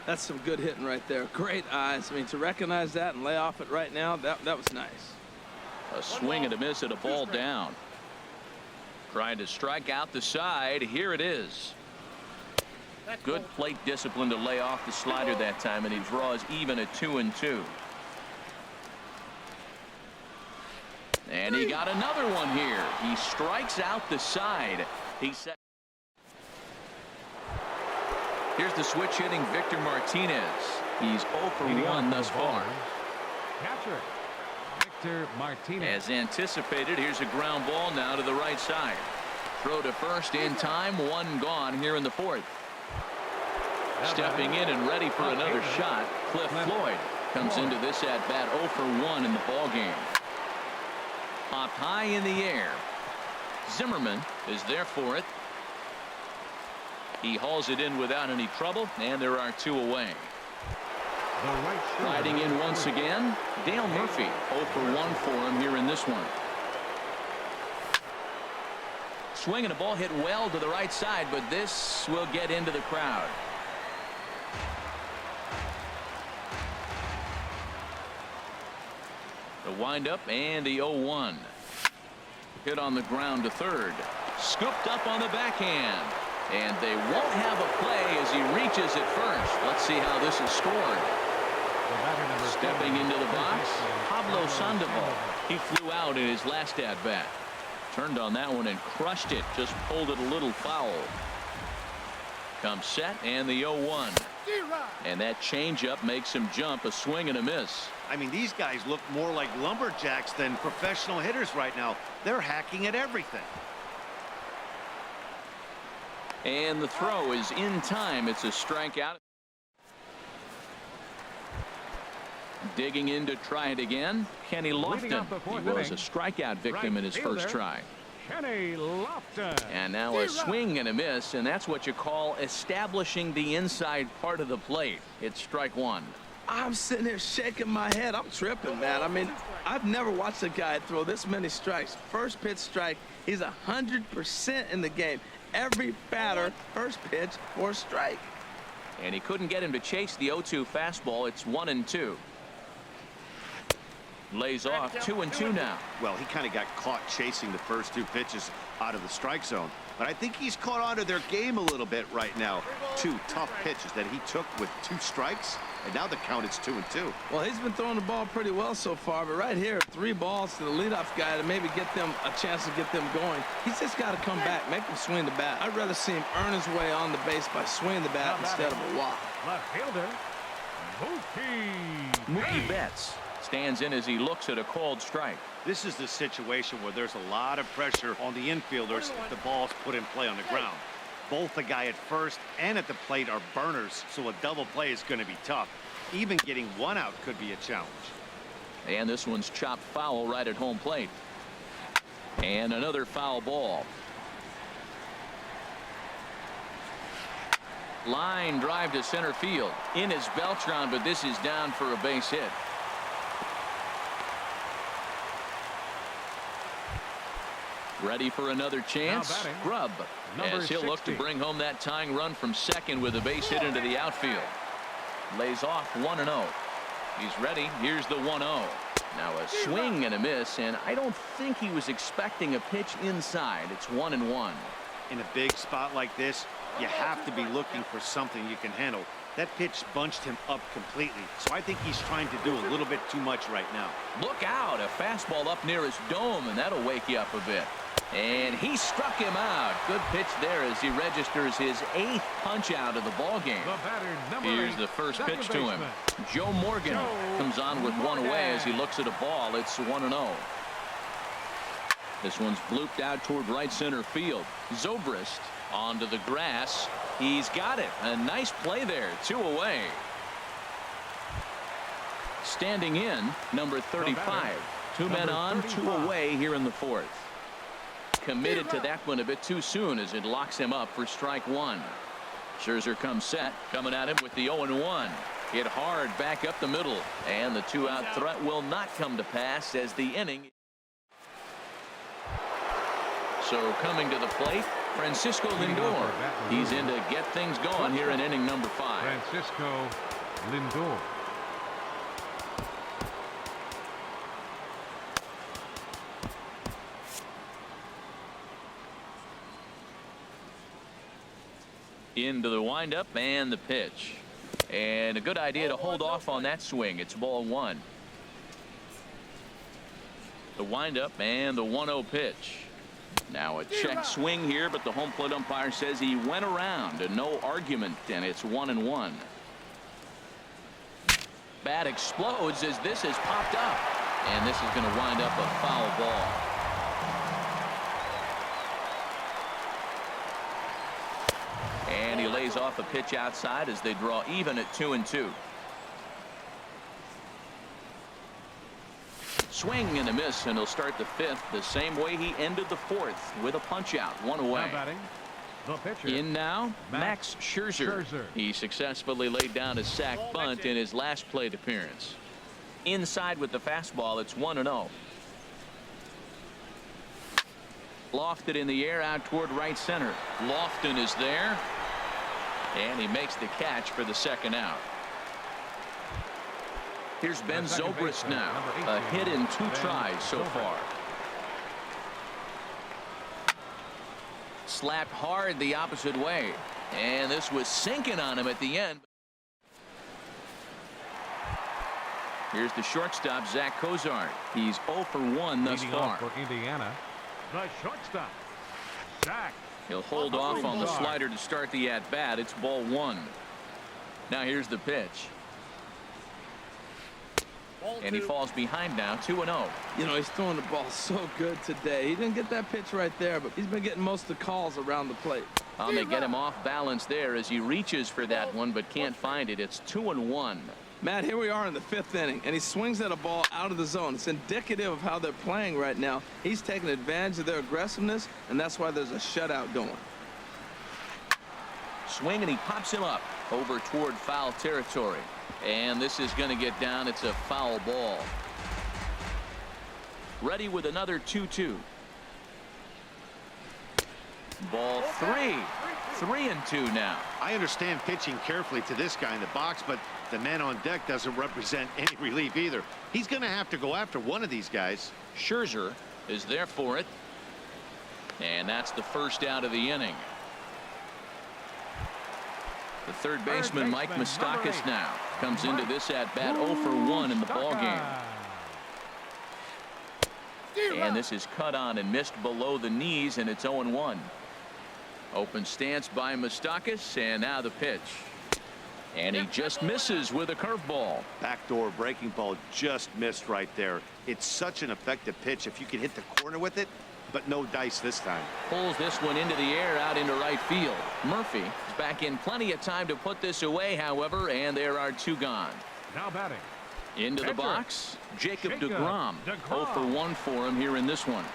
That's some good hitting right there. Great eyes. I mean, to recognize that and lay off it right now, that was nice. A swing and a miss at a ball down. Trying to strike out the side. Here it is. Good plate discipline to lay off the slider that time, and he draws even at 2-2. And he got another one here. He strikes out the side. He set. Here's the switch hitting Victor Martinez. He's 0 for 1 thus far. Catcher Victor Martinez. As anticipated, here's a ground ball now to the right side. Throw to first in time. One gone here in the fourth. Stepping in and ready for another shot, Cliff Floyd comes into this at bat 0 for 1 in the ball game. Popped high in the air. Zimmerman is there for it. He hauls it in without any trouble, and there are 2 away. Riding in once again, Dale Murphy. 0 for 1 for him here in this one. Swing and a ball hit well to the right side, but this will get into the crowd. The windup and the 0-1. Hit on the ground to third. Scooped up on the backhand. And they won't have a play as he reaches at first. Let's see how this is scored. Stepping into the box, Pablo Sandoval. He flew out in his last at bat. Turned on that one and crushed it. Just pulled it a little foul. Comes set and the 0-1. And that changeup makes him jump. A swing and a miss. I mean, these guys look more like lumberjacks than professional hitters right now. They're hacking at everything. And the throw is in time. It's a strikeout. Digging in to try it again, Kenny Lofton. He was a strikeout victim in his first try. Kenny Lofton. And now a swing and a miss, and that's what you call establishing the inside part of the plate. It's strike one. I'm sitting here shaking my head. I'm tripping, man. I mean, I've never watched a guy throw this many strikes. First pitch strike, he's 100% in the game. Every batter, first pitch for a strike. And he couldn't get him to chase the 0-2 fastball. It's 1-2. Lays off 2-2 now. Well, he kind of got caught chasing the first 2 pitches out of the strike zone. But I think he's caught on to their game a little bit right now. 2 tough pitches that he took with 2 strikes. And now the count is 2-2. Well, he's been throwing the ball pretty well so far. But right here, 3 balls to the leadoff guy to maybe get them a chance to get them going. He's just got to come back, make him swing the bat. I'd rather see him earn his way on the base by swinging the bat instead of a walk. Left fielder, Mookie Betts stands in as he looks at a called strike. This is the situation where there's a lot of pressure on the infielders if the ball's put in play on the ground. Both the guy at first and at the plate are burners, so a double play is going to be tough. Even getting 1 out could be a challenge. And this one's chopped foul right at home plate. And another foul ball. Line drive to center field. In is Beltran, but this is down for a base hit. Ready for another chance. Grubb, as he'll look to bring home that tying run from second with a base hit into the outfield. Lays off 1-0. He's ready. Here's the 1-0. Now a swing and a miss, and I don't think he was expecting a pitch inside. It's 1-1. In a big spot like this, you have to be looking for something you can handle. That pitch bunched him up completely, so I think he's trying to do a little bit too much right now. Look out, a fastball up near his dome, and that'll wake you up a bit. And he struck him out. Good pitch there as he registers his 8th punch out of the ball game. Here's the first pitch to him. Joe Morgan comes on with 1 away as he looks at a ball. It's 1-0. This one's blooped out toward right center field. Zobrist onto the grass. He's got it. A nice play there. 2 away. Standing in, number 35. 2 men on, 2 away here in the 4th. Committed to that one a bit too soon as it locks him up for strike 1. Scherzer comes set, coming at him with the 0-1. Hit hard back up the middle, and the 2-out threat will not come to pass as the inning. So coming to the plate, Francisco Lindor. He's in to get things going here in inning number 5. Francisco Lindor. Into the windup and the pitch. And a good idea to hold off on that swing. It's ball 1. The windup and the 1-0 pitch. Now a check swing here, but the home plate umpire says he went around and no argument, and it's 1-1. Bat explodes as this has popped up, and this is going to wind up a foul ball. And he lays off a pitch outside as they draw even at 2-2. Swing and a miss, and he'll start the 5th the same way he ended the 4th with a punch out, 1 away. Now batting, the pitcher. In now, Max Scherzer. He successfully laid down a sac bunt in his last plate appearance. Inside with the fastball, it's 1-0. Lofted in the air out toward right center. Lofton is there, and he makes the catch for the 2nd out. Here's Ben Zobrist now. A hit in 2 tries so far. Slapped hard the opposite way, and this was sinking on him at the end. Here's the shortstop, Zach Cozart. He's 0 for 1 thus far. For Indiana, the shortstop, Zach. He'll hold off on the slider to start the at-bat. It's ball 1. Now here's the pitch. And he falls behind now, 2-0. You know, he's throwing the ball so good today. He didn't get that pitch right there, but he's been getting most of the calls around the plate. They get him off balance there as he reaches for that one, but can't find it. It's 2-1. Matt, here we are in the 5th inning, and he swings at a ball out of the zone. It's indicative of how they're playing right now. He's taking advantage of their aggressiveness, and that's why there's a shutout going. Swing, and he pops him up over toward foul territory. And this is going to get down. It's a foul ball. Ready with another 2-2. Ball 3. 3-2 now. I understand pitching carefully to this guy in the box, but the man on deck doesn't represent any relief either. He's going to have to go after one of these guys. Scherzer is there for it. And that's the 1st out of the inning. The third baseman, Mike Moustakas, now comes into this at-bat 0 for 1 in the ball game. And this is cut on and missed below the knees, and it's 0-1. Open stance by Moustakas, and now the pitch. And he just misses with a curveball. Backdoor breaking ball just missed right there. It's such an effective pitch if you can hit the corner with it, but no dice this time. Pulls this one into the air out into right field. Murphy is back in plenty of time to put this away, however, and there are 2 gone. Now batting. Into the box, Jacob deGrom. 0 for 1 for him here in this one.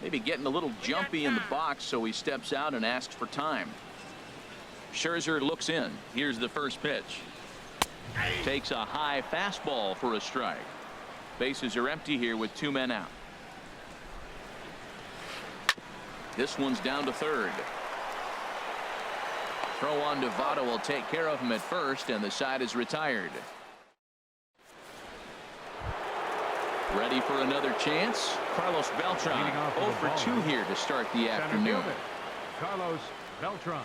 Maybe getting a little jumpy in the box, so he steps out and asks for time. Scherzer looks in. Here's the first pitch. Takes a high fastball for a strike. Bases are empty here with 2 men out. This one's down to 3rd. Throw on to Votto will take care of him at first, and the side is retired. Ready for another chance. Carlos Beltran 0 for 2 here to start the afternoon. Carlos Beltran.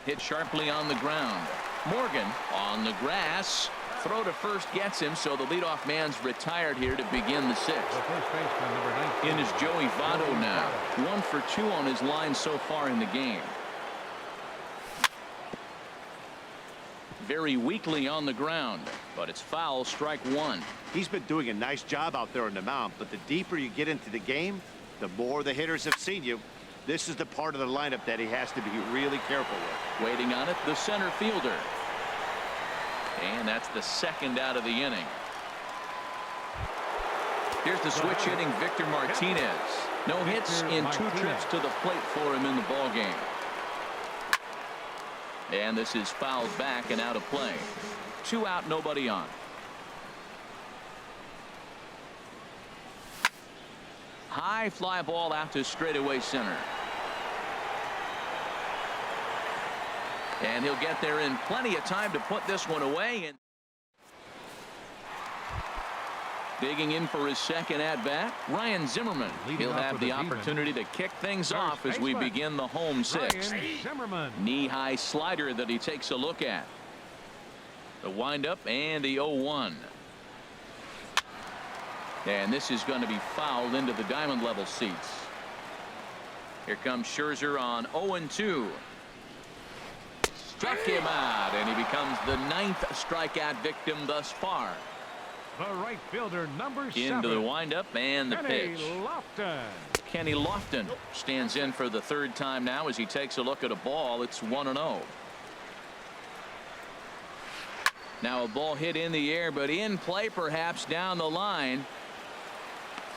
Hit sharply on the ground. Morgan on the grass. Throw to first gets him, so the leadoff man's retired here to begin the 6th. In is Joey Votto now. 1 for 2 on his line so far in the game. Very weakly on the ground, but it's foul, strike 1. He's been doing a nice job out there on the mound, but the deeper you get into the game, the more the hitters have seen you. This is the part of the lineup that he has to be really careful with. Waiting on it, the center fielder. And that's the 2nd out of the inning. Here's the switch hitting Victor Martinez. No hits in 2 trips to the plate for him in the ball game. And this is fouled back and out of play. 2 out, nobody on. High fly ball out to straightaway center. And he'll get there in plenty of time to put this one away. And digging in for his second at-bat, Ryan Zimmerman. He'll have the opportunity to kick things off as we begin the home sixth. Knee-high slider that he takes a look at. The windup and the 0-1. And this is going to be fouled into the diamond level seats. Here comes Scherzer on 0-2. Struck him out, and he becomes the 9th strikeout victim thus far. The right fielder, number 7. Into the windup and the Kenny pitch. Lofton. Kenny Lofton stands in for the third time now as he takes a look at a ball. It's 1-0. Now a ball hit in the air, but in play perhaps down the line.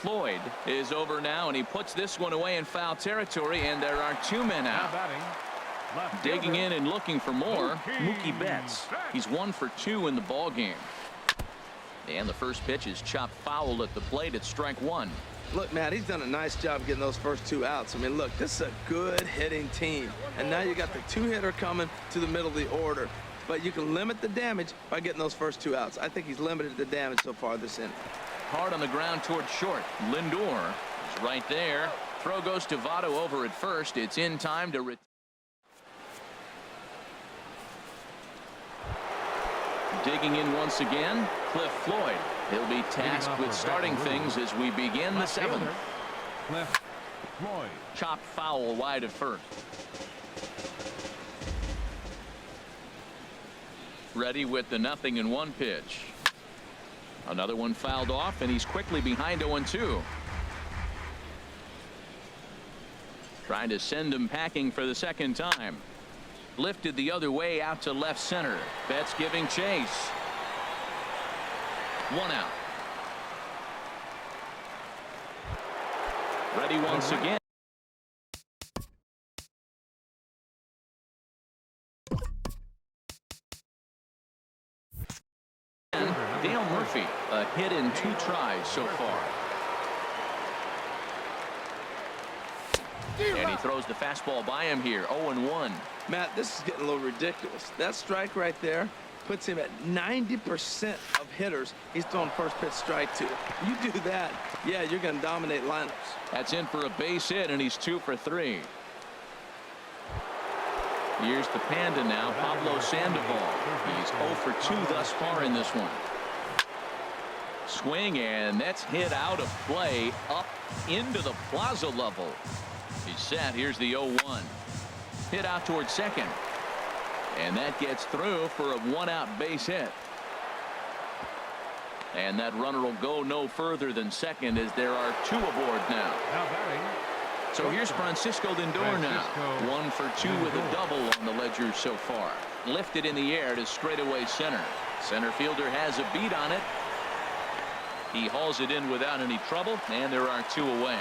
Floyd is over now, and he puts this one away in foul territory, and there are 2 men Now out. batting, left Digging fielder, in and looking for more, Mookie Mookie Betts. He's 1 for 2 in the ball game. And the first pitch is chopped foul at the plate. It's strike 1. Look, Matt, he's done a nice job getting those first 2 outs. I mean, look, this is a good hitting team. And now you got the 2-hitter coming to the middle of the order. But you can limit the damage by getting those first 2 outs. I think he's limited the damage so far this inning. Hard on the ground toward short. Lindor is right there. Throw goes to Votto over at first. It's in time to digging in once again, Cliff Floyd. He'll be tasked with starting things as we begin the left 7th. fielder, Cliff Floyd. Chopped foul wide of first. Ready with the 0-1 pitch. Another one fouled off, and he's quickly behind 0-2. Trying to send him packing for the second time. Lifted the other way out to left center. Betts giving chase. 1 out. Ready once again. Dale Murphy, a hit in 2 tries so far. And he throws the fastball by him here. 0-1. Matt, this is getting a little ridiculous. That strike right there puts him at 90% of hitters he's throwing first pitch strike to. You do that, yeah, you're going to dominate lineups. That's in for a base hit, and he's 2 for 3. Here's the Panda now, Pablo Sandoval. He's 0 for 2 thus far in this one. Swing, and that's hit out of play up into the plaza level. He's set. Here's the 0-1. Hit out towards second. And that gets through for a 1-out base hit. And that runner will go no further than second as there are 2 aboard now. Now batting, So here's Francisco Lindor now. 1 for 2 with a double on the ledger so far. Lifted in the air to straightaway center. Center fielder has a beat on it. He hauls it in without any trouble, and there are 2 away.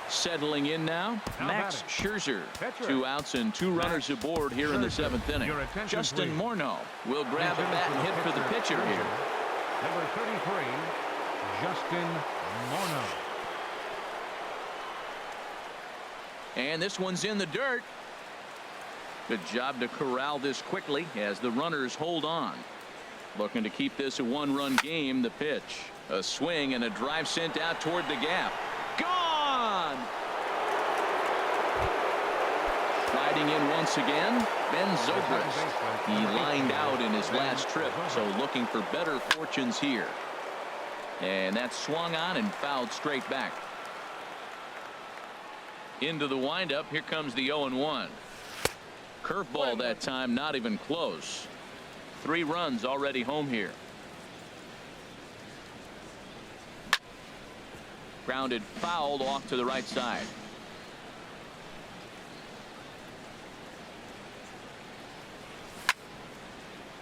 Settling in now, Max Scherzer. 2 outs and 2 runners aboard here in the 7th inning. Justin Morneau will grab a bat and hit for the pitcher here. number 33, Justin Morneau. And this one's in the dirt. Good job to corral this quickly as the runners hold on. Looking to keep this a 1-run game. The pitch, a swing, and a drive sent out toward the gap. Gone! Sliding in once again, Ben Zobrist. He lined out in his last trip, so looking for better fortunes here. And that swung on and fouled straight back. Into the windup. Here comes the 0-1. Curveball that time, not even close. 3 runs already home here. Grounded foul off to the right side.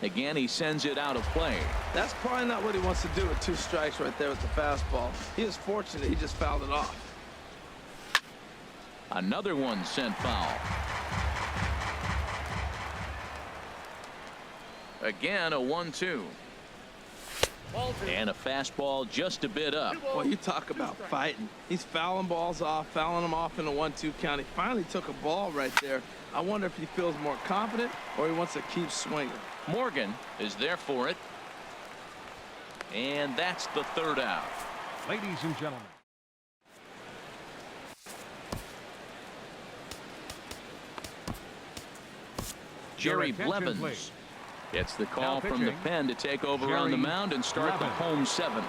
Again, he sends it out of play. That's probably not what he wants to do with 2 strikes right there with the fastball. He is fortunate he just fouled it off. Another one sent foul. Again, a 1-2. And a fastball just a bit up. Well, you talk about fighting. He's fouling balls off, fouling them off in a 1-2 count. He finally took a ball right there. I wonder if he feels more confident or he wants to keep swinging. Morgan is there for it. And that's the third out. Ladies and gentlemen. Jerry attention, Blevins please. gets the call Now from the pitching, pen to take over Jerry on the mound and start the Blevins. home seventh.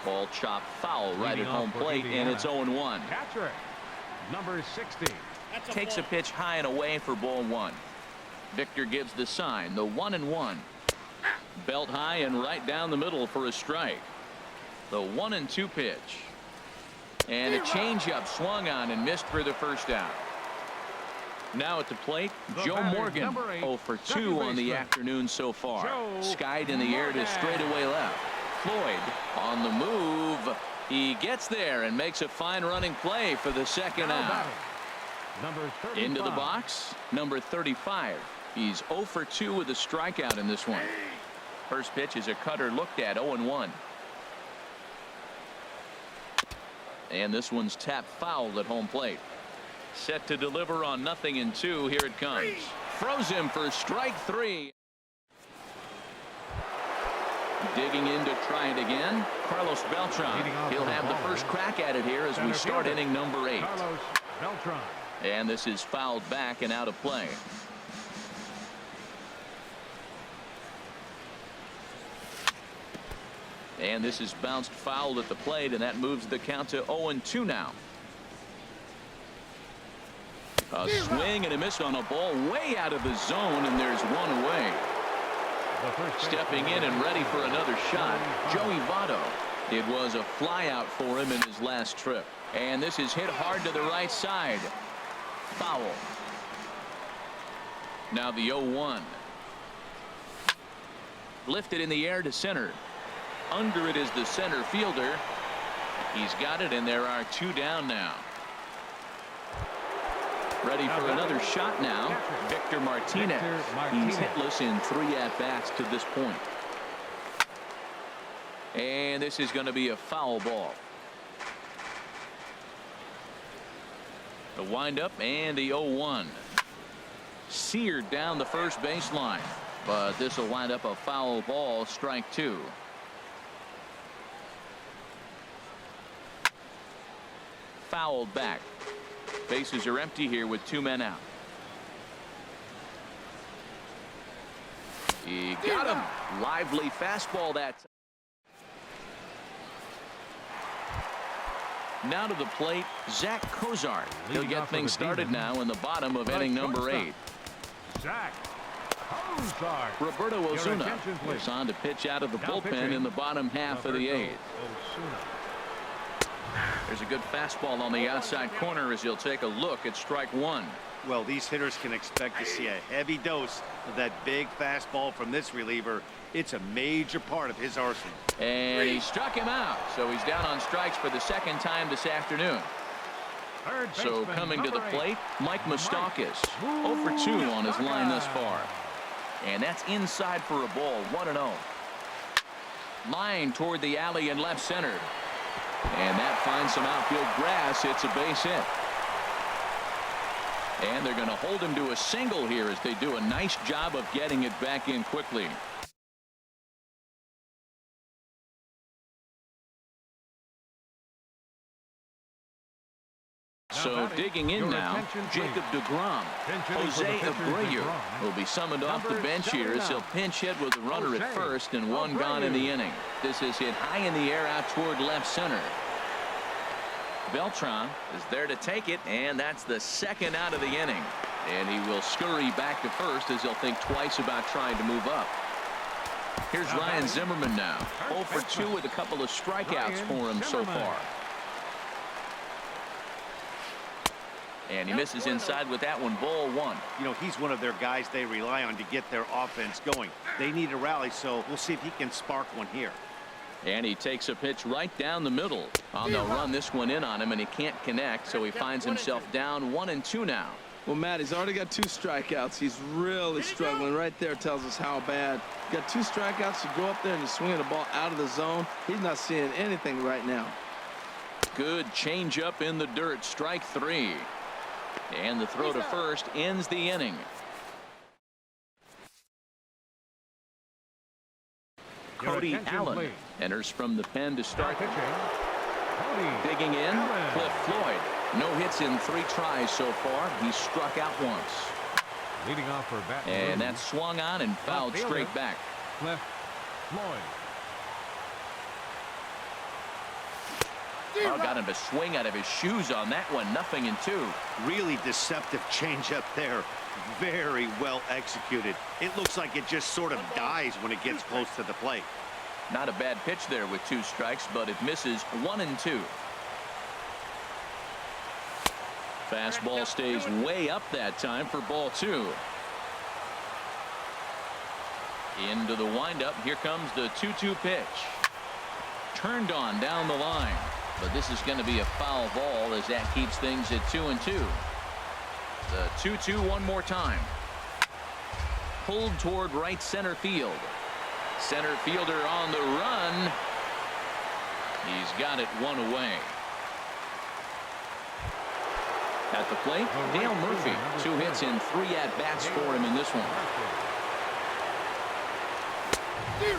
Ball chopped foul right Leading at home off for plate, and Indiana. it's 0-1. Catcher, number 60. Takes a pitch high and away for ball one. Victor gives the sign, the 1-1. Belt high and right down the middle for a strike. The 1-2 pitch. And a changeup swung on and missed for the first out. Now at the plate, The Joe batter, Morgan, number 8, 0 for 2 second on the baseman, afternoon so far. Joe Skied in the air to Morgan. straightaway left. Floyd on the move. He gets there and makes a fine running play for the second Now out. batting, number 35. Into the box, number 35. He's 0 for 2 with a strikeout in this one. First pitch is a cutter looked at, 0-1. And this one's tapped foul at home plate. Set to deliver on 0-2. Here it comes. Throws him for strike 3. Digging in to try it again. Carlos Beltran. Leading off He'll for the have the ball. first crack at it here as we Center start fielder, inning number 8. Carlos Beltran. And this is fouled back and out of play. And this is bounced foul at the plate, and that moves the count to 0-2 now. A swing and a miss on a ball way out of the zone, and there's one away. The first Stepping in and ready for another shot, Joey Votto. It was a fly out for him in his last trip. And this is hit hard to the right side. Foul. Now the 0-1. Lifted in the air to center. Under it is the center fielder. He's got it, and there are 2 down now. Ready for another shot now. Victor Martinez. He's hitless in 3 at-bats to this point. And this is going to be a foul ball. The windup and the 0-1. Seared down the first baseline. But this will wind up a foul ball, strike 2. Fouled back. Bases are empty here with 2 men out. He got him. Lively fastball that time. Now to the plate, Zach Cozart. He'll Leading get off for things the started Demons. now in the bottom of inning number shortstop, 8. Zach Cozart. Roberto Your Osuna attention, please. is on to pitch out of the Now bullpen pitching, in the bottom half of the Roberto 8th. Osuna. There's a good fastball on the outside corner as he'll take a look at strike 1. Well, these hitters can expect to see a heavy dose of that big fastball from this reliever. It's a major part of his arsenal. And he struck him out, so he's down on strikes for the second time this afternoon. Third So baseman, coming to the number 8. plate, Mike Moustakas, 0 for 2 on his line thus far. And that's inside for a ball, 1-0. Line toward the alley in left center. And that finds some outfield grass. It's a base hit. And they're going to hold him to a single here as they do a nice job of getting it back in quickly. So digging in now, Jacob deGrom. Jose Abreu will be summoned off the bench here as he'll pinch hit with a runner at first and 1 gone in the inning. This is hit high in the air out toward left center. Beltran is there to take it, and that's the second out of the inning. And he will scurry back to first as he'll think twice about trying to move up. Here's Ryan Zimmerman now. 0 for 2 with a couple of strikeouts for him so far. And he misses inside with that one, ball 1. You know, he's one of their guys they rely on to get their offense going. They need a rally, so we'll see if he can spark one here. And he takes a pitch right down the middle. They'll run this one in on him, and he can't connect, so he finds himself down 1-2 now. Well, Matt, he's already got 2 strikeouts. He's really struggling. Right there tells us how bad. Got 2 strikeouts. You go up there and you swing the ball out of the zone. He's not seeing anything right now. Good changeup in the dirt. Strike 3. And the throw to first ends the inning. Cody Allen enters from the pen to start. Digging in, Cliff Floyd. No hits in 3 tries so far. He's struck out once. Leading off for bat. And that's swung on and fouled straight back. Cliff Floyd. Oh, got him to swing out of his shoes on that one. 0-2. Really deceptive changeup there. Very well executed. It looks like it just sort of dies when it gets close to the plate. Not a bad pitch there with 2 strikes, but it misses. 1-2. Fastball stays way up that time for ball 2. Into the windup. Here comes the 2-2 pitch. Turned on down the line. But this is going to be a foul ball as that keeps things at 2-2. The 2-2 one more time. Pulled toward right center field. Center fielder on the run. He's got it 1 away. At the plate, Dale Murphy. 2 hits and 3 at-bats for him in this one.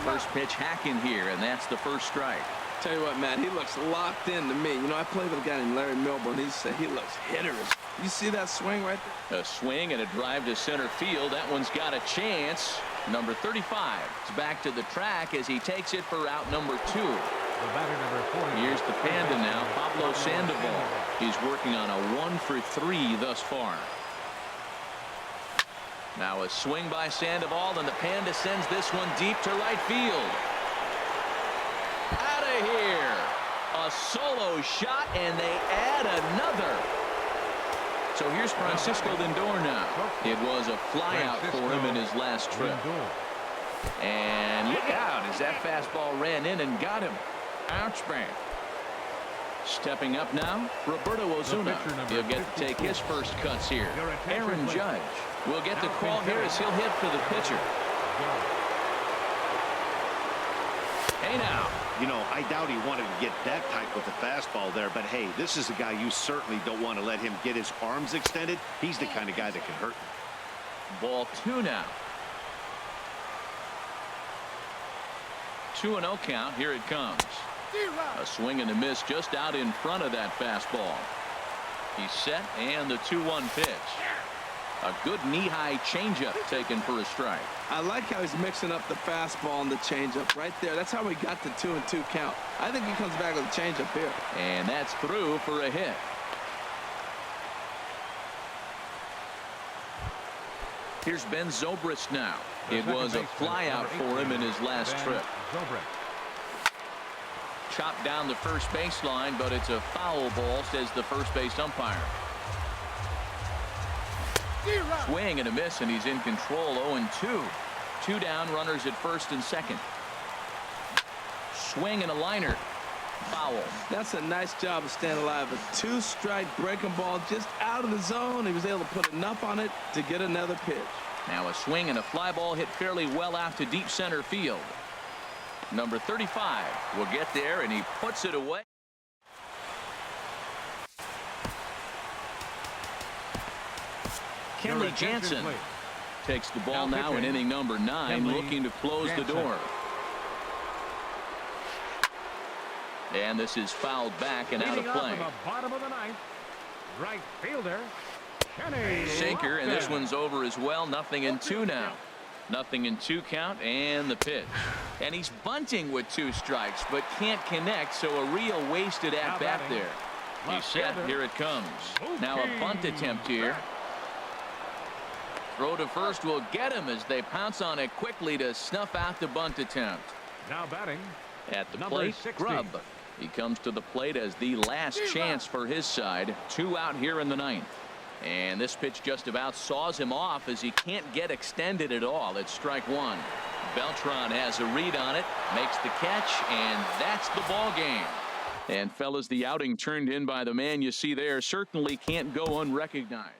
First pitch hacking here, and that's the first strike. Tell you what, Matt, he looks locked in to me. You know, I played with a guy named Larry Milburn. He said he looks hitters. You see that swing right there? A swing and a drive to center field. That one's got a chance. Number 35 is back to the track as he takes it for out number 2. Here's the Panda now, Pablo Sandoval. He's working on a 1 for 3 thus far. Now a swing by Sandoval, and the Panda sends this one deep to right field. Out of here. A solo shot, and they add another. So here's Francisco Lindor now. It was a flyout for him in his last trip. And look out as that fastball ran in and got him. Ouch, man. Stepping up now, Roberto Osuna. He'll get to take his first cuts here. Aaron Judge will get the call here as he'll hit for the pitcher. Hey now. You know, I doubt he wanted to get that tight with the fastball there, but hey, this is a guy you certainly don't want to let him get his arms extended. He's the kind of guy that can hurt you. Ball 2 now. 2-0 count. Here it comes. A swing and a miss just out in front of that fastball. He's set, and the 2-1 pitch. A good knee-high changeup taken for a strike. I like how he's mixing up the fastball and the changeup right there. That's how we got the 2-2 count. I think he comes back with a changeup here. And that's through for a hit. Here's Ben Zobrist now. It was a flyout for him in his last trip. Chopped down the first baseline, but it's a foul ball, says the first base umpire. Swing and a miss, and he's in control. 0-2. 2 down, runners at first and second. Swing and a liner. Foul. That's a nice job of staying alive. A 2-strike breaking ball just out of the zone. He was able to put enough on it to get another pitch. Now a swing and a fly ball hit fairly well out to deep center field. Number 35 will get there, and he puts it away. Kenley Jansen takes the ball now in inning number 9, looking to close the door. And this is fouled back and out of play. Bottom of the ninth, right fielder Sinker, and this one's over as well. 0-2 now. 0-2 count, and the pitch. And he's bunting with 2 strikes, but can't connect, so a real wasted at bat there. He's set. Here it comes. Now a bunt attempt here. Throw to first will get him as they pounce on it quickly to snuff out the bunt attempt. Now batting at the plate, 60. Grubb. He comes to the plate as the last chance for his side. 2 out here in the 9th. And this pitch just about saws him off as he can't get extended at all. It's strike 1. Beltran has a read on it, makes the catch, and that's the ball game. And fellas, the outing turned in by the man you see there certainly can't go unrecognized.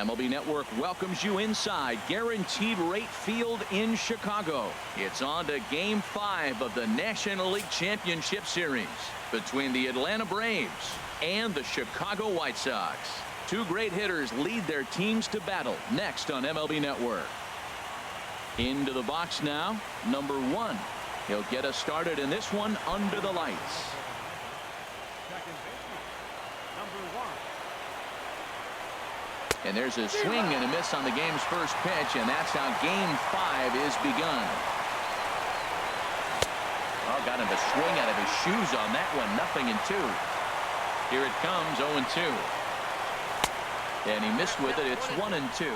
MLB Network welcomes you inside Guaranteed Rate Field in Chicago. It's on to Game 5 of the National League Championship Series between the Atlanta Braves and the Chicago White Sox. Two great hitters lead their teams to battle next on MLB Network. Into the box now, number 1. He'll get us started in this one under the lights. Second baseman, number 1. And there's a swing and a miss on the game's first pitch, and that's how Game 5 is begun. Oh, got him to swing out of his shoes on that one. 0-2. Here it comes, 0-2. And he missed with it. It's 1-2.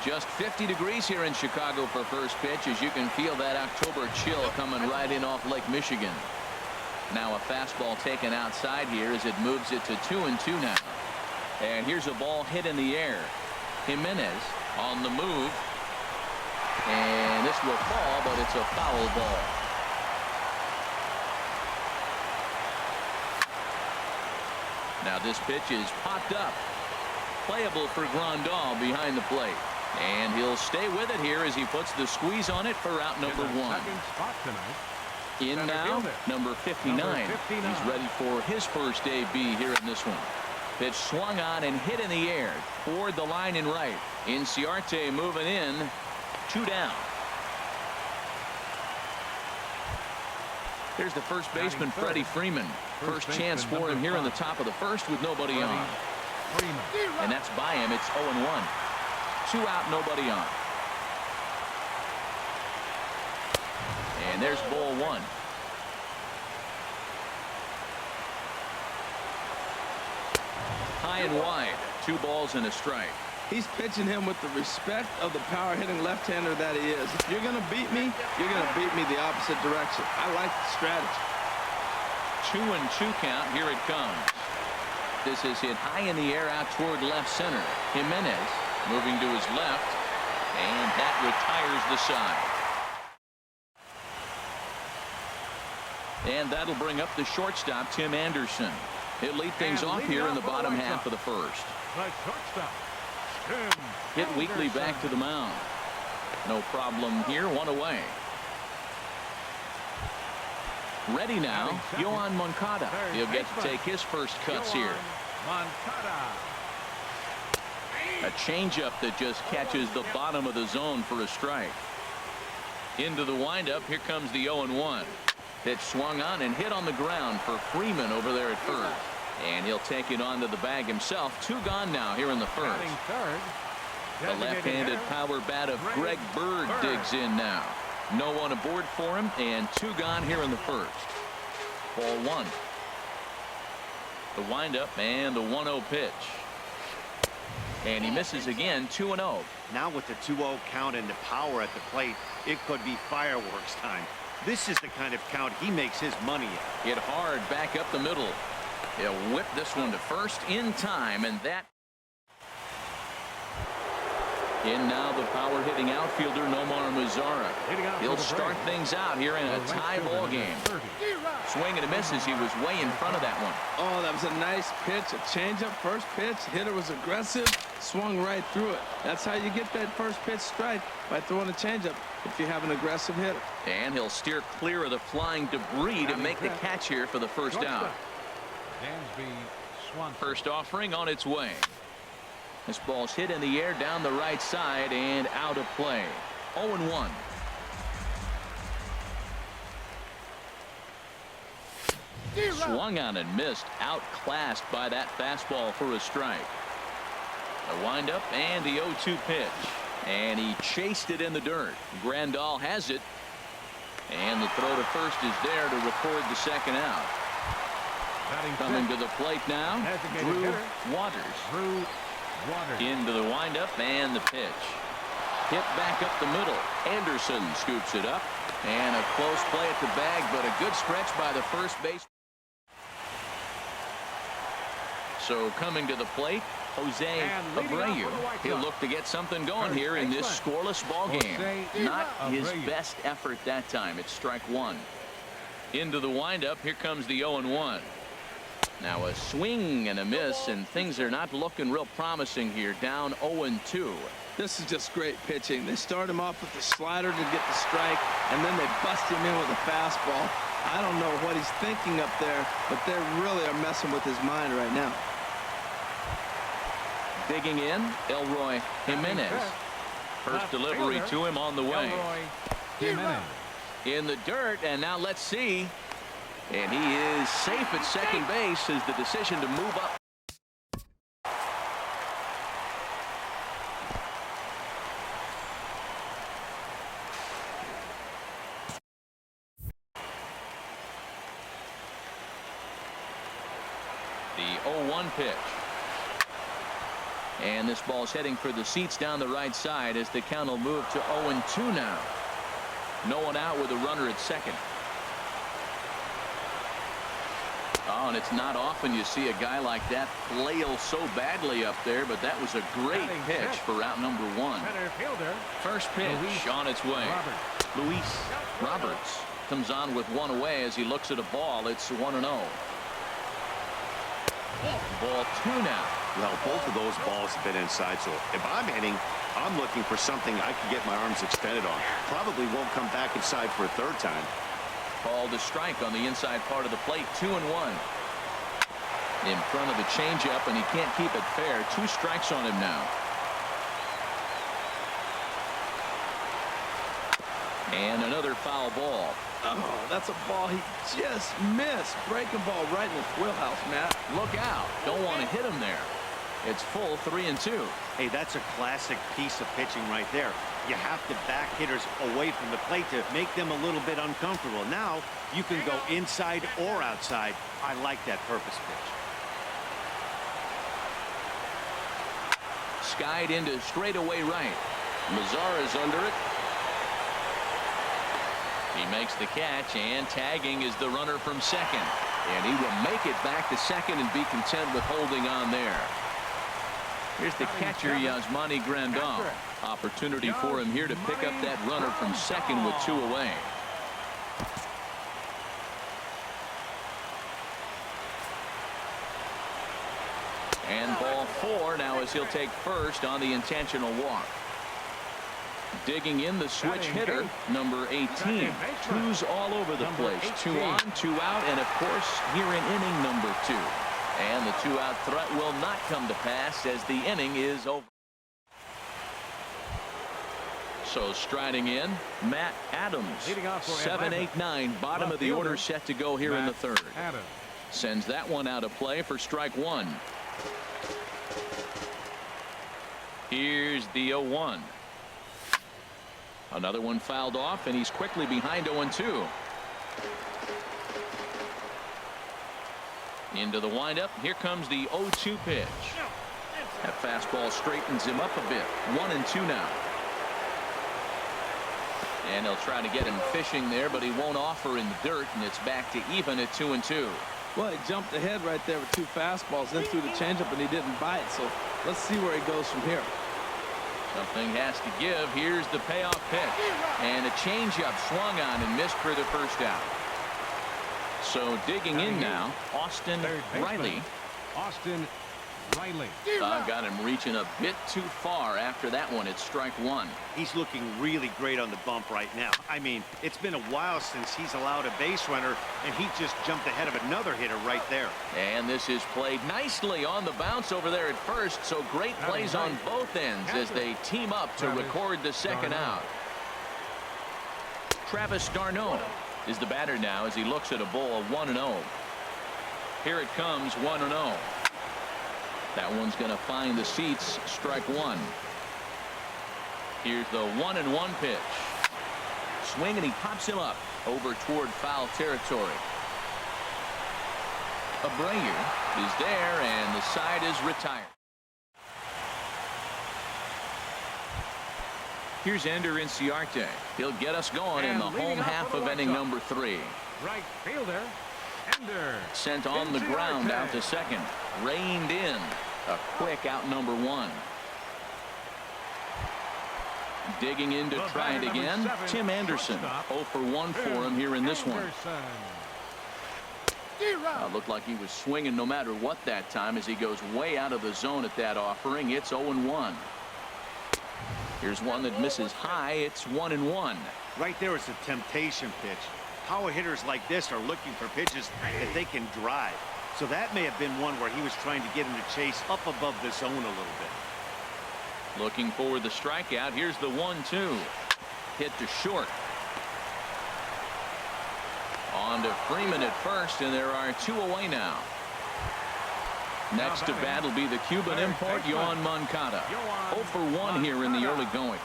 Just 50 degrees here in Chicago for first pitch, as you can feel that October chill coming right in off Lake Michigan. Now a fastball taken outside here as it moves it to 2-2 now. And here's a ball hit in the air. Jimenez on the move. And this will fall, but it's a foul ball. Now this pitch is popped up. Playable for Grandal behind the plate. And he'll stay with it here as he puts the squeeze on it for out number 1. Second spot tonight. In now, number 59. Number 59. He's ready for his first AB here in this one. Pitch swung on and hit in the air toward the line and right. Inciarte moving in. 2 down. Here's the first baseman, Freddie Freeman. First chance for him here in the top of the first with nobody on. And that's by him. It's 0-1. 2 out, nobody on. And there's ball 1. High and wide. 2 balls and a strike. He's pitching him with the respect of the power-hitting left-hander that he is. If you're going to beat me, you're going to beat me the opposite direction. I like the strategy. 2-2 count. Here it comes. This is hit high in the air out toward left center. Jimenez moving to his left, and that retires the side. And that'll bring up the shortstop, Tim Anderson. He'll lead things off here in the bottom half of the first. The shortstop, Tim Hit weekly Anderson. back to the mound. No problem here. 1 away. Ready now, Yohan Moncada. He'll get to take his first cuts here. Moncada. A changeup that just catches the bottom of the zone for a strike. Into the windup. Here comes the 0-1. Pitch swung on and hit on the ground for Freeman over there at first. And he'll take it onto the bag himself. 2 gone now here in the first. Batting third. The left-handed power bat of Greg Bird digs in now. No one aboard for him, and 2 gone here in the first. Ball 1. The windup and the 1-0 pitch. And he misses again. 2-0. Now with the 2-0 count and the power at the plate, it could be fireworks time. This is the kind of count he makes his money at. Hit hard back up the middle. He'll whip this one to first in time, and that. In now the power-hitting outfielder Nomar Mazara. He'll start things out here in a tie ball game. Swing and a miss as he was way in front of that one. Oh, that was a nice pitch. A changeup, first pitch. Hitter was aggressive, swung right through it. That's how you get that first pitch strike, by throwing a changeup if you have an aggressive hitter. And he'll steer clear of the flying debris to make the catch here for the first out. First offering on its way. This ball's hit in the air down the right side and out of play. 0-1. Swung on and missed. Outclassed by that fastball for a strike. The windup and the 0-2 pitch. And he chased it in the dirt. Grandal has it. And the throw to first is there to record the second out. Coming to the plate now, Drew Waters. Into the windup and the pitch. Hit back up the middle. Anderson scoops it up. And a close play at the bag, but a good stretch by the first base. So coming to the plate, Jose Abreu. He'll look to get something going here in this scoreless ball game. Not his best effort that time. It's strike 1. Into the windup. Here comes the 0-1. Now a swing and a miss, and things are not looking real promising here. Down 0-2. This is just great pitching. They start him off with the slider to get the strike, and then they bust him in with a fastball. I don't know what he's thinking up there, but they really are messing with his mind right now. Digging in, Elroy Jimenez. First delivery to him on the way. In the dirt, and now let's see. And he is safe at second base as the decision to move up. The 0-1 pitch. And this ball's heading for the seats down the right side as the count will move to 0-2 now. No one out with a runner at second. Oh, and it's not often you see a guy like that flail so badly up there, but that was a great pitch for out number 1. First pitch on its way. Luis Roberts comes on with one away as he looks at a ball. It's 1-0. Ball 2 now. Well, both of those balls have been inside, so if I'm hitting, I'm looking for something I can get my arms extended on. Probably won't come back inside for a third time. Called a strike on the inside part of the plate. 2-1. In front of the changeup, and he can't keep it fair. 2 strikes on him now. And another foul ball. Oh, that's a ball he just missed. Breaking ball right in his wheelhouse, Matt. Look out. Don't want to hit him there. It's full 3-2. Hey, that's a classic piece of pitching right there. You have to back hitters away from the plate to make them a little bit uncomfortable. Now you can go inside or outside. I like that purpose pitch. Skied into straightaway right. Mazara is under it. He makes the catch, and tagging is the runner from second. And he will make it back to second and be content with holding on there. Here's the catcher, Yasmani Grandal. Opportunity for him here to pick up that runner from second with 2 away. And ball 4 now as he'll take first on the intentional walk. Digging in the switch hitter, number 18. 2s all over the place. 2 on, 2 out, and of course here in inning number 2. And the 2-out threat will not come to pass as the inning is over. So striding in, Matt Adams. 7-8-9, bottom of the order set to go here in the third. Sends that one out of play for strike 1. Here's the 0-1. Another one fouled off, and he's quickly behind 0-2. Into the windup. Here comes the 0-2 pitch. That fastball straightens him up a bit. 1-2 now. And he'll try to get him fishing there, but he won't offer in the dirt, and it's back to even at 2-2. Well, he jumped ahead right there with 2 fastballs, then threw the changeup, and he didn't bite. So let's see where he goes from here. Something has to give. Here's the payoff pitch. And a changeup swung on and missed for the first out. So digging in now, Austin Riley. Got him reaching a bit too far after that one. It's strike 1. He's looking really great on the bump right now. I mean, it's been a while since he's allowed a base runner, and he just jumped ahead of another hitter right there. And this is played nicely on the bounce over there at first. So great plays on both ends as they team up to record the second out. Travis d'Arnaud is the batter now as he looks at a ball of 1-0. Here it comes, 1-0. That one's going to find the seats. Strike 1. Here's the 1-1 pitch. Swing, and he pops him up over toward foul territory. Abreu is there, and the side is retired. Here's Ender Inciarte. He'll get us going in the home half of inning number 3. Right fielder, Ender. Sent on the ground out to second. Reined in. A quick out number 1. Digging in to try it again. Tim Anderson. 0 for 1 for him here in this one. Looked like he was swinging no matter what that time as he goes way out of the zone at that offering. It's 0-1. Here's one that misses high. It's 1-1. Right there is a temptation pitch. Power hitters like this are looking for pitches that they can drive. So that may have been one where he was trying to get him to chase up above the zone a little bit. Looking for the strikeout. Here's the 1-2. Hit to short. On to Freeman at first, and there are 2 away now. Next to bat will be the Cuban import, Yoan Moncada. 0 for 1 here in the early going.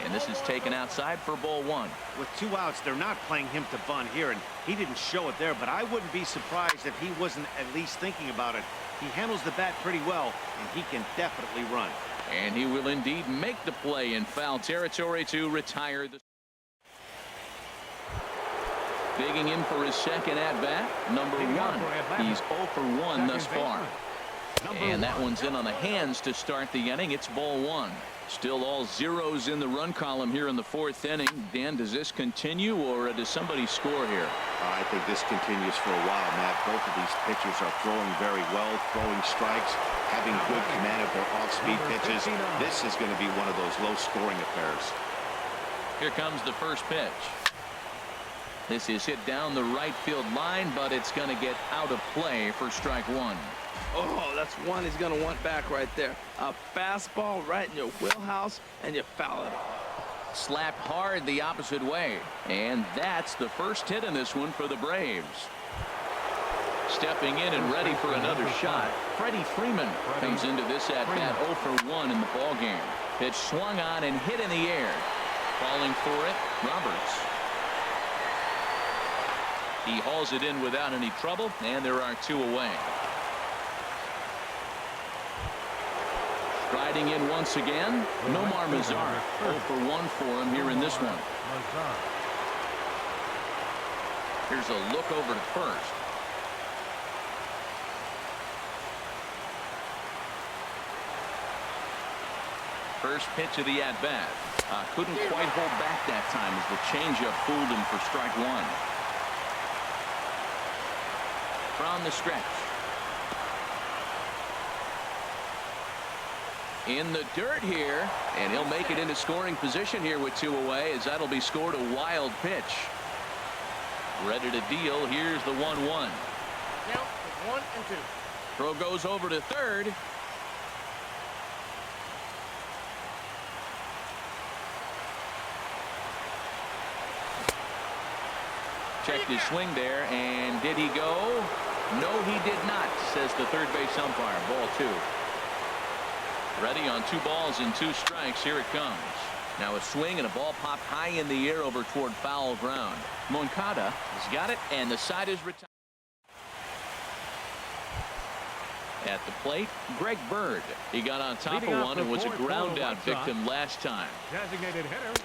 And this is taken outside for ball 1. With 2 outs, they're not playing him to bunt here, and he didn't show it there, but I wouldn't be surprised if he wasn't at least thinking about it. He handles the bat pretty well, and he can definitely run. And he will indeed make the play in foul territory to retire the. Digging in for his second at-bat, number 1. He's 0 for 1 thus far. And that one's in on the hands to start the inning. It's ball 1. Still all zeros in the run column here in the 4th inning. Dan, does this continue, or does somebody score here? I think this continues for a while, Matt. Both of these pitchers are throwing very well, throwing strikes, having good command of their off-speed pitches. This is going to be one of those low-scoring affairs. Here comes the first pitch. This is hit down the right field line, but it's going to get out of play for strike 1. Oh, that's one he's going to want back right there. A fastball right in your wheelhouse, and you foul it off. Slapped hard the opposite way. And that's the first hit in this one for the Braves. Stepping in and ready for another shot, Freddie Freeman comes into this at-bat 0 for 1 in the ballgame. Pitch swung on and hit in the air. Falling for it, Roberts. He hauls it in without any trouble, and there are 2 away. Striding in once again, Nomar Mazara. 0 for 1 for him here in this one. Here's a look over to first. First pitch of the at-bat. Couldn't quite hold back that time as the changeup fooled him for strike 1. From the stretch. In the dirt here, and he'll make it into scoring position here with 2 away, as that'll be scored a wild pitch. Ready to deal. Here's the 1-1. Count is 1 and 2. Throw goes over to third. Checked his swing there, and did he go? No, he did not, says the third base umpire. Ball 2. Ready on 2 balls and 2 strikes. Here it comes. Now a swing and a ball popped high in the air over toward foul ground. Moncada has got it, and the side is retired. At the plate, Greg Bird. He got on top of one and was a ground out victim last time. Designated hitter.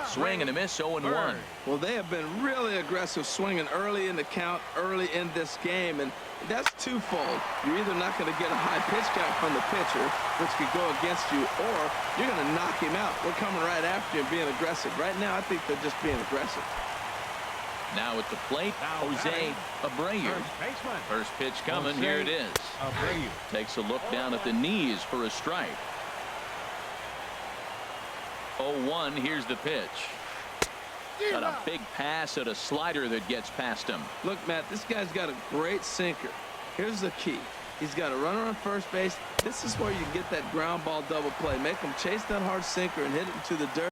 Swing and a miss, 0-1. Well, they have been really aggressive swinging early in the count, early in this game, and that's twofold. You're either not going to get a high pitch count from the pitcher, which could go against you, or you're going to knock him out. We're coming right after you and being aggressive. Right now, I think they're just being aggressive. Now at the plate, Jose Abreu. First pitch coming. Here it is. Takes a look down at the knees for a strike. 0-1. Here's the pitch. Got a big pass at a slider that gets past him. Look, Matt, this guy's got a great sinker. Here's the key. He's got a runner on first base. This is where you get that ground ball double play. Make him chase that hard sinker and hit it into the dirt.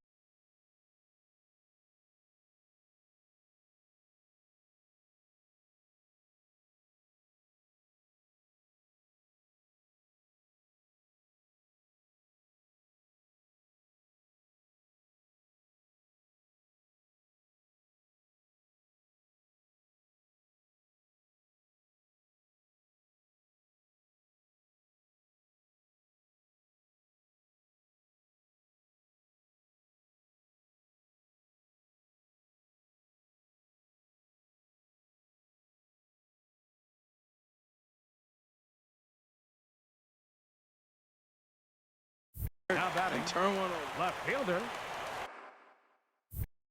Now batting, And turn one over. left fielder,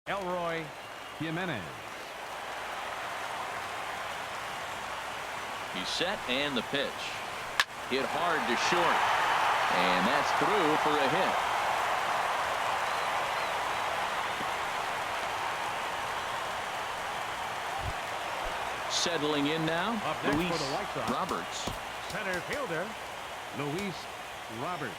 Elroy Jimenez. He's set and the pitch. Hit hard to short. And that's through for a hit. Settling in now, Up next Luis for the White Sox, Roberts. center fielder, Luis Roberts.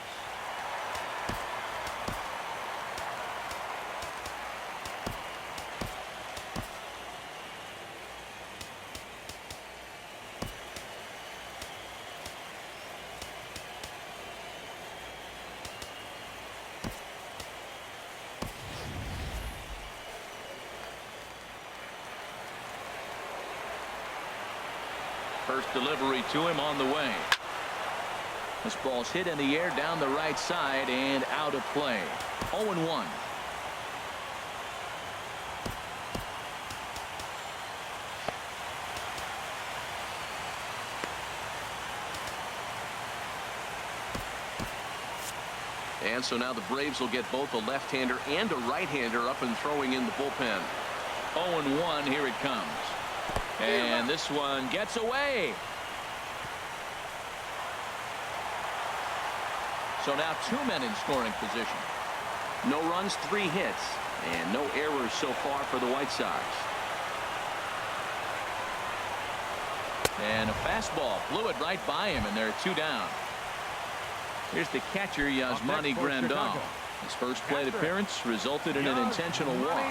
First delivery to him on the way. This ball's hit in the air down the right side and out of play. 0-1. And so now the Braves will get both a left-hander and a right-hander up and throwing in the bullpen. 0-1, here it comes. And this one gets away. So now 2 men in scoring position. No runs, 3 hits, and no errors so far for the White Sox. And a fastball blew it right by him, and there are 2 down. Here's the catcher, Yasmani Grandal. His first plate appearance resulted in an intentional walk.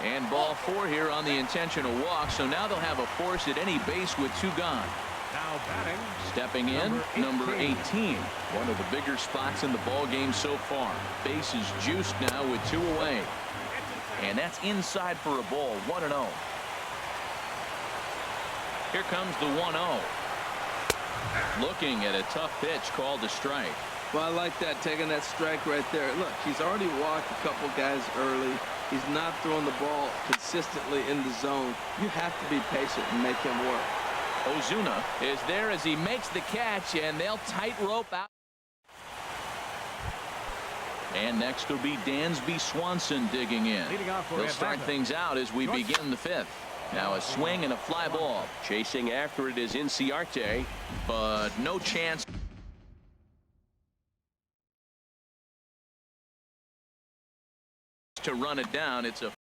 And ball 4 here on the intentional walk. So now they'll have a force at any base with 2 gone. Now batting, stepping in, number 18. One of the bigger spots in the ball game so far. Base is juiced now with 2 away. And that's inside for a ball. 1-0. Here comes the 1-0. Looking at a tough pitch called a strike. Well, I like that, taking that strike right there. Look, he's already walked a couple guys early. He's not throwing the ball consistently in the zone. You have to be patient and make him work. Ozuna is there as he makes the catch, and they'll tightrope out. And next will be Dansby Swanson digging in. They'll start things out as we begin the 5th. Now a swing and a fly ball. Chasing after it is Inciarte, but no chance to run it down. It's a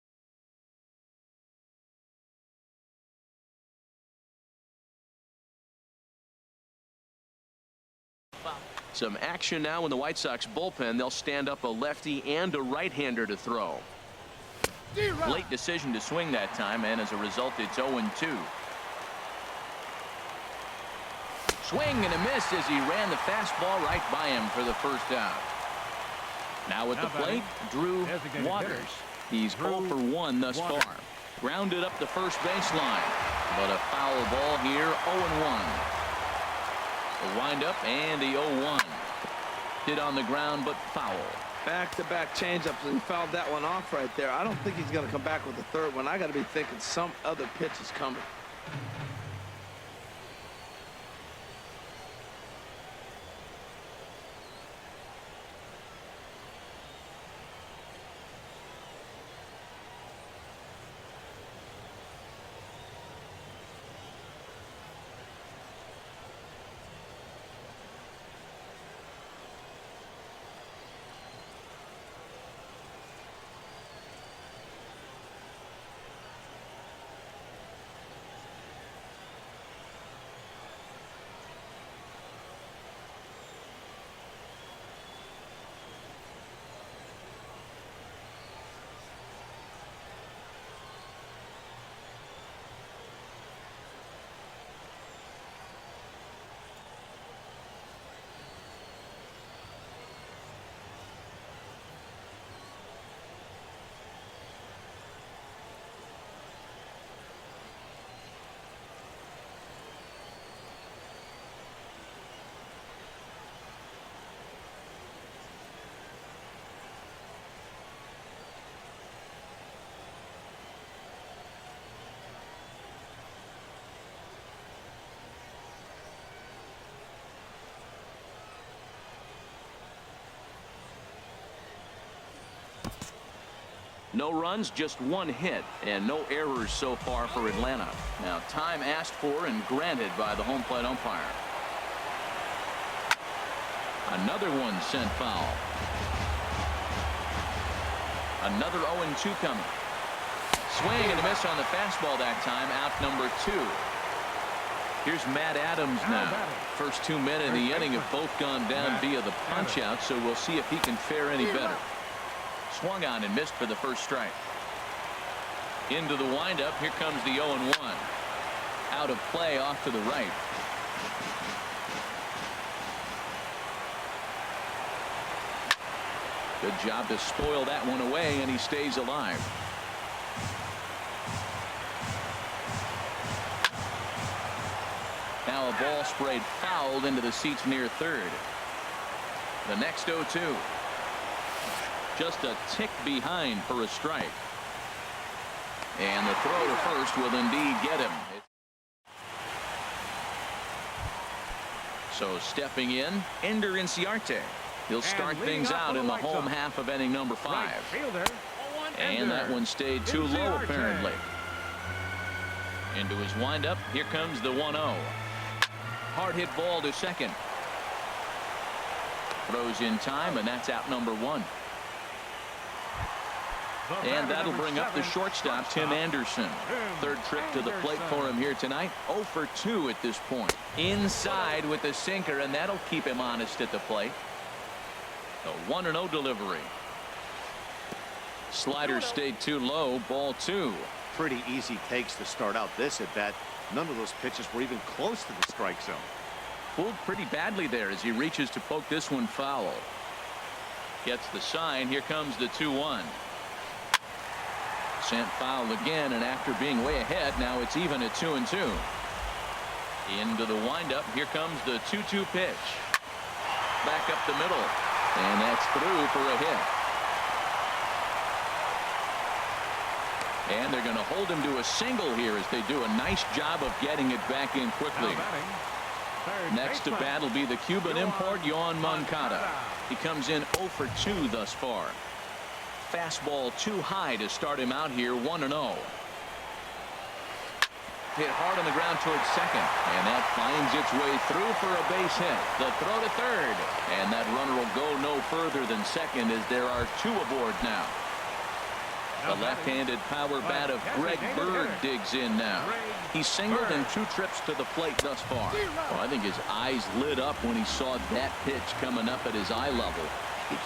some action now in the White Sox bullpen. They'll stand up a lefty and a right-hander to throw. Late decision to swing that time, and as a result it's 0-2. Swing and a miss as he ran the fastball right by him for the first out. Now at the plate, Drew Waters. He's 0 for 1 thus far. Grounded up the first baseline, but a foul ball here. 0-1. The windup and the 0-1. Hit on the ground, but foul. Back-to-back changeups, and he fouled that one off right there. I don't think he's going to come back with the 3rd one. I got to be thinking some other pitch is coming. No runs, just one hit, and no errors so far for Atlanta. Now, time asked for and granted by the home plate umpire. Another one sent foul. Another 0-2 coming. Swing and a miss on the fastball that time. Out number 2. Here's Matt Adams now. First 2 men in the inning have both gone down via the punch out, so we'll see if he can fare any better. Swung on and missed for the first strike. Into the windup. Here comes the 0-1. Out of play off to the right. Good job to spoil that one away, and he stays alive. Now a ball sprayed fouled into the seats near third. The next 0-2. Just a tick behind for a strike. And the throw to first will indeed get him. So stepping in, Ender Inciarte. He'll start things out in the home half of inning number 5. And that one stayed too low apparently. Into his windup. Here comes the 1-0. Hard hit ball to second. Throws in time, and that's out number 1. And that'll bring up the shortstop, Tim Anderson. Third trip to the plate for him here tonight. 0 for 2 at this point. Inside with the sinker, and that'll keep him honest at the plate. A 1-0 delivery. Slider stayed too low. Ball 2. Pretty easy takes to start out this at bat. None of those pitches were even close to the strike zone. Fooled pretty badly there as he reaches to poke this one foul. Gets the sign. Here comes the 2-1. Sent foul again, and after being way ahead, now it's even at 2-2. Into the windup. Here comes the 2-2 pitch. Back up the middle, and that's through for a hit. And they're going to hold him to a single here as they do a nice job of getting it back in quickly. Next to bat will be the Cuban import, Yoan Moncada. He comes in 0 for 2 thus far. Fastball too high to start him out here. 1-0. Hit hard on the ground towards second, and that finds its way through for a base hit. The throw to third, and that runner will go no further than second as there are 2 aboard now. The left-handed power bat of Greg Bird digs in now. He's singled in 2 trips to the plate thus far. Well, I think his eyes lit up when he saw that pitch coming up at his eye level.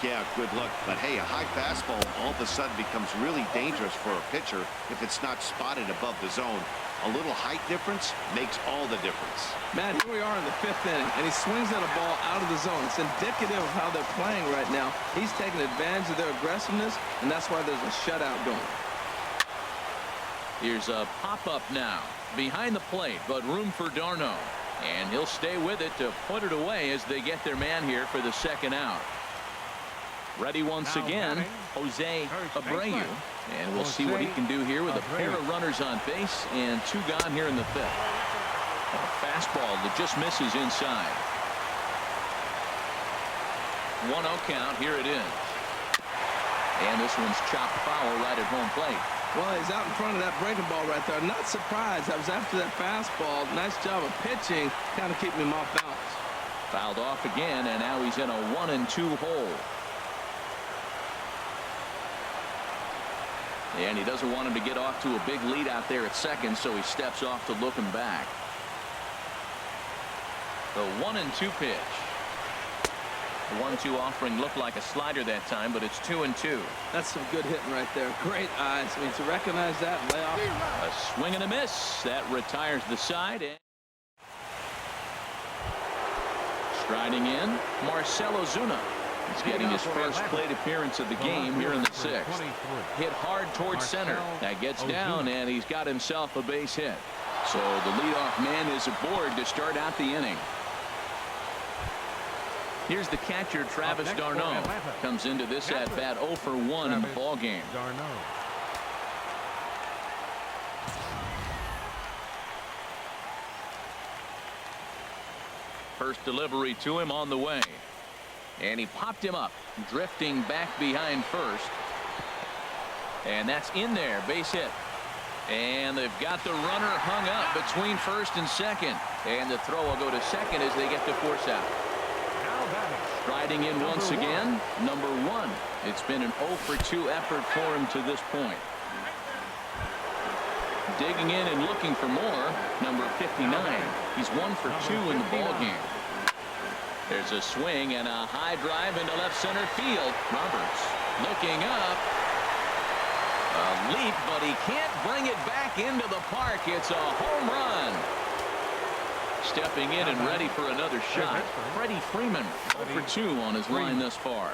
Yeah, good look. But hey, a high fastball all of a sudden becomes really dangerous for a pitcher if it's not spotted above the zone. A little height difference makes all the difference. Matt, here we are in the 5th inning, and he swings at a ball out of the zone. It's indicative of how they're playing right now. He's taking advantage of their aggressiveness, and that's why there's a shutout going. Here's a pop-up now. Behind the plate, but room for d'Arnaud. And he'll stay with it to put it away as they get their man here for the second out. Ready once again, Jose Abreu. And we'll see what he can do here with a pair of runners on base and 2 gone here in the 5th. A fastball that just misses inside. 1-0 count. Here it is. And this one's chopped foul right at home plate. Well, he's out in front of that breaking ball right there. Not surprised. That was after that fastball. Nice job of pitching, kind of keeping him off balance. Fouled off again, and now he's in a 1-2 hole. And he doesn't want him to get off to a big lead out there at second, so he steps off to look him back. The 1-2 pitch. The 1-2 offering looked like a slider that time, but it's 2-2. That's some good hitting right there. Great eyes. I mean, to recognize that and lay off. A swing and a miss. That retires the side. And striding in, Marcell Ozuna. He's getting his first plate appearance of the game here in the 6th. Hit hard towards center. That gets down, and he's got himself a base hit. So the leadoff man is aboard to start out the inning. Here's the catcher, Travis d'Arnaud. Comes into this at bat 0 for 1 in the ball game. First delivery to him on the way. And he popped him up, drifting back behind first. And that's in there. Base hit. And they've got the runner hung up between first and second. And the throw will go to second as they get the force out. Now batting. Striding in once again, number 1. It's been an 0 for 2 effort for him to this point. Digging in and looking for more, number 59. He's 1 for 2 in the ball game. There's a swing and a high drive into left center field. Roberts looking up. A leap, but he can't bring it back into the park. It's a home run. Stepping in and ready for another shot. Freddie Freeman 0 for 2 on his line thus far.